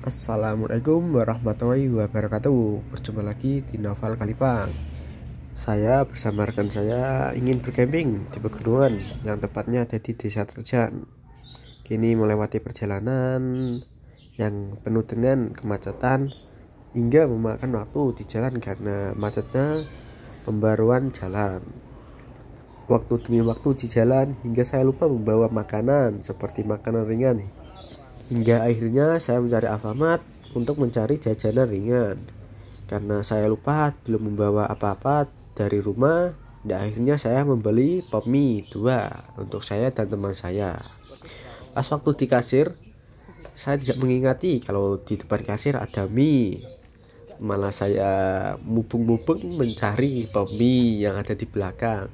Assalamualaikum warahmatullahi wabarakatuh. Berjumpa lagi di Novel Kalipang. Saya bersama rekan saya ingin bercamping di pegunungan yang tepatnya ada di Desa Terjan. Kini melewati perjalanan yang penuh dengan kemacetan hingga memakan waktu di jalan karena macetnya pembaruan jalan. Waktu demi waktu di jalan hingga saya lupa membawa makanan seperti makanan ringan. Hingga akhirnya saya mencari Alfamart untuk mencari jajanan ringan. Karena saya lupa belum membawa apa-apa dari rumah, dan akhirnya saya membeli pop mie 2 untuk saya dan teman saya. Pas waktu di kasir, saya tidak mengingati kalau di depan kasir ada mie. Malah saya mubung-mubung mencari pop mie yang ada di belakang.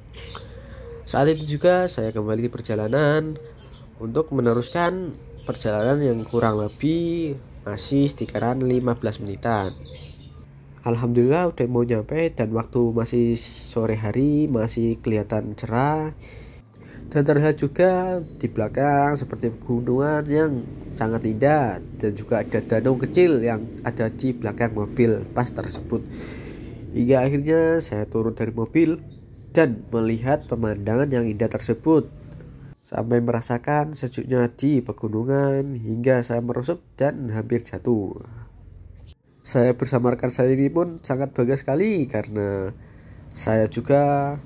Saat itu juga saya kembali di perjalanan untuk meneruskan perjalanan yang kurang lebih masih sekitaran 15 menitan. Alhamdulillah udah mau nyampe dan waktu masih sore hari, masih kelihatan cerah. Dan terlihat juga di belakang seperti pegunungan yang sangat indah, dan juga ada danau kecil yang ada di belakang mobil pas tersebut. Hingga akhirnya saya turun dari mobil dan melihat pemandangan yang indah tersebut, sampai merasakan sejuknya di pegunungan hingga saya merosot dan hampir jatuh. Saya bersama rekan saya ini pun sangat bangga sekali karena saya juga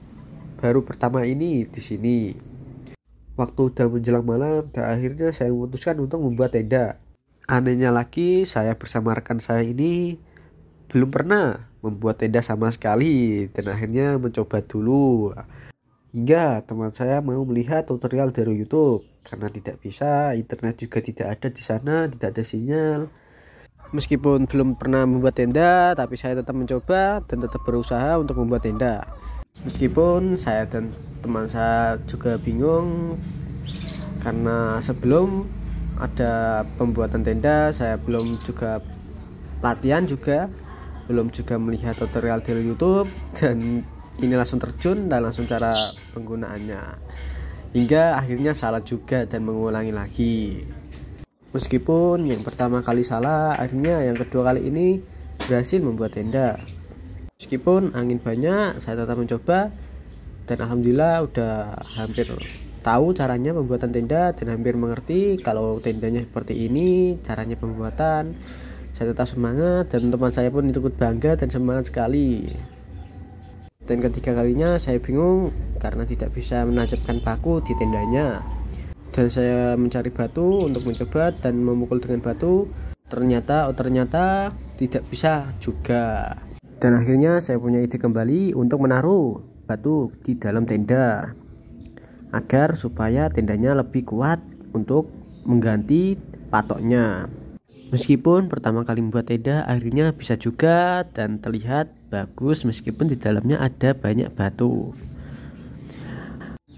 baru pertama ini di sini. Waktu udah menjelang malam dan akhirnya saya memutuskan untuk membuat tenda. Anehnya lagi, saya bersama rekan saya ini belum pernah membuat tenda sama sekali dan akhirnya mencoba dulu. Hingga teman saya mau melihat tutorial dari YouTube karena tidak bisa, internet juga tidak ada di sana, tidak ada sinyal. Meskipun belum pernah membuat tenda, tapi saya tetap mencoba dan tetap berusaha untuk membuat tenda. Meskipun saya dan teman saya juga bingung karena sebelum ada pembuatan tenda, saya belum juga latihan juga, belum juga melihat tutorial dari YouTube, dan ini langsung terjun dan langsung cara penggunaannya, hingga akhirnya salah juga dan mengulangi lagi. Meskipun yang pertama kali salah, akhirnya yang kedua kali ini berhasil membuat tenda. Meskipun angin banyak, saya tetap mencoba dan alhamdulillah udah hampir tahu caranya pembuatan tenda dan hampir mengerti kalau tendanya seperti ini caranya pembuatan. Saya tetap semangat dan teman saya pun ikut bangga dan semangat sekali. Dan ketiga kalinya saya bingung karena tidak bisa menancapkan paku di tendanya. Dan saya mencari batu untuk mencoba dan memukul dengan batu. Ternyata tidak bisa juga. Dan akhirnya saya punya ide kembali untuk menaruh batu di dalam tenda, agar supaya tendanya lebih kuat untuk mengganti patoknya. Meskipun pertama kali membuat tenda akhirnya bisa juga dan terlihat bagus meskipun di dalamnya ada banyak batu.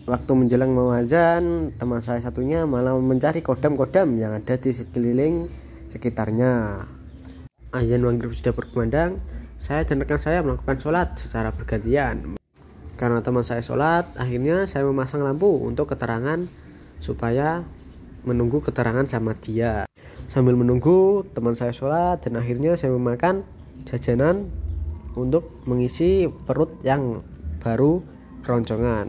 Waktu menjelang mau azan, teman saya satunya malah mencari kodam-kodam yang ada di sekeliling sekitarnya. Azan maghrib sudah berkumandang, saya dan rekan saya melakukan sholat secara bergantian. Karena teman saya sholat, akhirnya saya memasang lampu untuk keterangan supaya menunggu keterangan sama dia. Sambil menunggu teman saya sholat dan akhirnya saya memakan jajanan untuk mengisi perut yang baru keroncongan.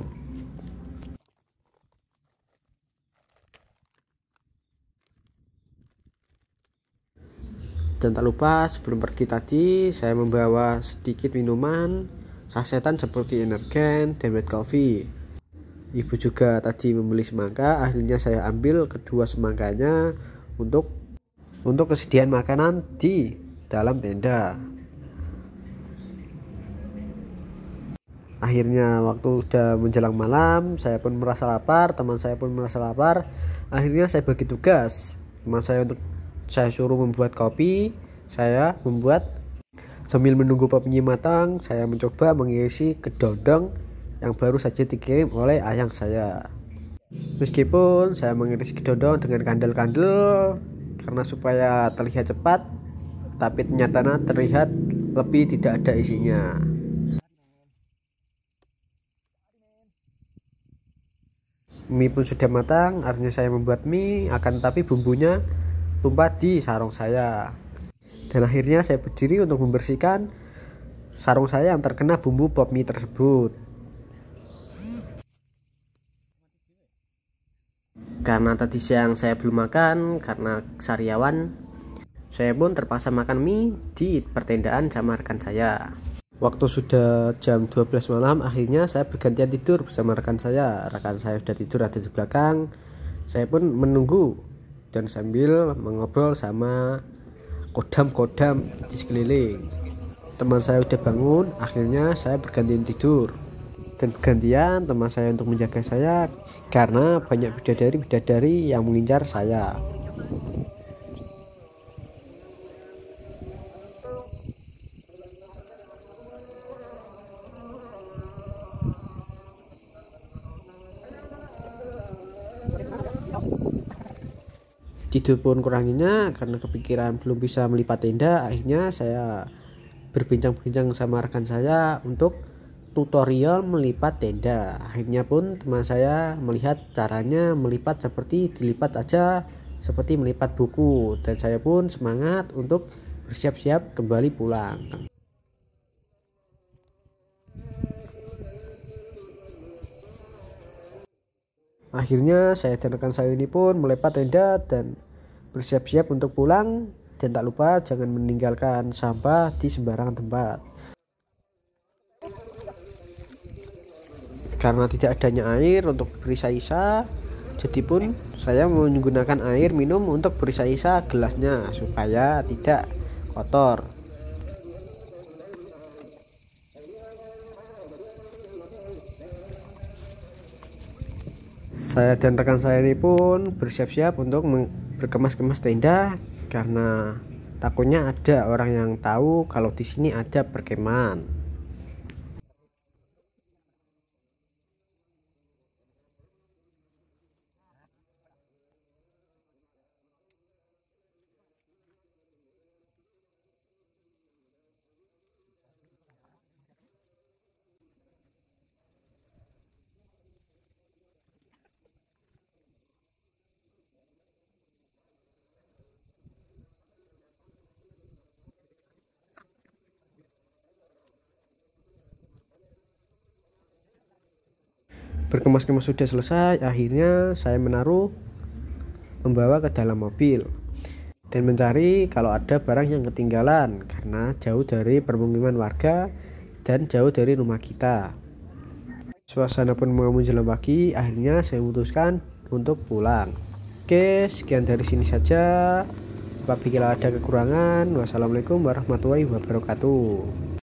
Dan tak lupa sebelum pergi tadi saya membawa sedikit minuman sasetan seperti Energen dan White Coffee. Ibu juga tadi membeli semangka, akhirnya saya ambil kedua semangkanya untuk kesediaan makanan di dalam tenda. Akhirnya waktu sudah menjelang malam, saya pun merasa lapar, teman saya pun merasa lapar. Akhirnya saya bagi tugas. Teman saya untuk saya suruh membuat kopi, saya membuat. Sambil menunggu kopinya matang, saya mencoba mengisi kedondong yang baru saja dikirim oleh ayang saya. Meskipun saya mengiris kedondong dengan kandel-kandel karena supaya terlihat cepat, tapi ternyata terlihat lebih tidak ada isinya. Mie pun sudah matang, akhirnya saya membuat mie, akan tetapi bumbunya tumpah di sarung saya. Dan akhirnya saya berdiri untuk membersihkan sarung saya yang terkena bumbu pop mie tersebut. Karena tadi siang saya belum makan karena sariawan, saya pun terpaksa makan mie di pertendaan sama rekan saya. Waktu sudah jam 12 malam, akhirnya saya bergantian tidur bersama rekan saya. Rekan saya sudah tidur ada di belakang. Saya pun menunggu dan sambil mengobrol sama kodam-kodam di sekeliling. Teman saya udah bangun, akhirnya saya bergantian tidur. Dan bergantian teman saya untuk menjaga saya karena banyak bidadari-bidadari yang mengincar saya. Tidur pun kuranginya karena kepikiran belum bisa melipat tenda. Akhirnya saya berbincang-bincang sama rekan saya untuk tutorial melipat tenda. Akhirnya pun teman saya melihat caranya melipat seperti dilipat aja, seperti melipat buku, dan saya pun semangat untuk bersiap-siap kembali pulang. Akhirnya saya dan rekan saya ini pun melipat tenda dan bersiap-siap untuk pulang, dan tak lupa jangan meninggalkan sampah di sembarangan tempat. Karena tidak adanya air untuk berisai-isa, jadi pun saya menggunakan air minum untuk berisai-isa gelasnya supaya tidak kotor. Saya dan rekan saya ini pun bersiap-siap untuk berkemas-kemas tenda karena takutnya ada orang yang tahu kalau di sini ada perkemahan. Berkemas-kemas sudah selesai, akhirnya saya membawa ke dalam mobil dan mencari kalau ada barang yang ketinggalan karena jauh dari permukiman warga dan jauh dari rumah kita. Suasana pun mau menjelang pagi, akhirnya saya memutuskan untuk pulang. Oke, sekian dari sini saja. Apabila ada kekurangan, wassalamualaikum warahmatullahi wabarakatuh.